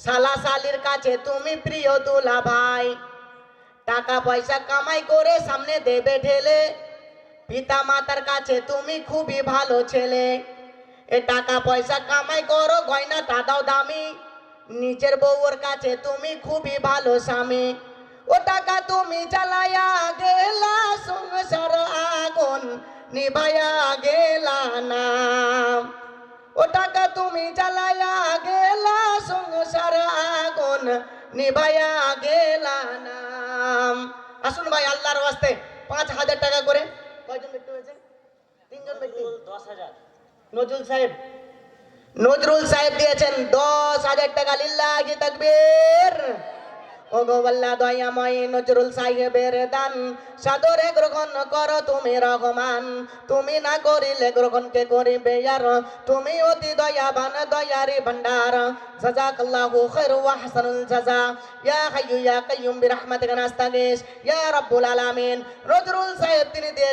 শালা শালির কাছে তুমি প্রিয় দুলা ভাই, টাকা পয়সা কামাই করে সামনে দেবে ঢেলে, পিতা মাতার কাছে তুমি খুবই ভালো ছেলে। এ টাকা পয়সা কামাই করো, গয়নাটা দাও দামি, নিজের বউর কাছে তুমি খুবই ভালো স্বামী। ও টাকা তুমি জ্বালায়া গেলা, সংসার আগুন নিভায়া গেলা না। ও টাকা তুমি জ্বালায়া গেলা, সংসার আগুন নিভায়া গেলা না। আসুন ভাই আল্লাহর ওয়াস্তে 5,000 টাকা করে। কয়জন ব্যক্তি হয়েছে? 3জন ব্যক্তি। 10,000। নজরুল সাহেব, নজরুল সাহেব দিয়েছেন 10,000 টাকা। লিল্লাহি তাকবীর। ওগো আল্লাহ দয়াময় নজরুল সাহেবের দান সাদরে গ্রহণ করো তুমি রহমান। তুমি না করিলে গ্রহণ কে করিবে আর, তুমি অতি দয়াবান দয়ারি ভান্ডার। জাযাকাল্লাহু খায়রু ওয়া হাসানুল জাযা। ইয়া হাইয়্যু ইয়া কাইয়্যুম বিরহমাতিকা নাস্তাগীস ইয়া রাব্বুল আলামিন। নজরুল সাহেব তিনি দিয়ে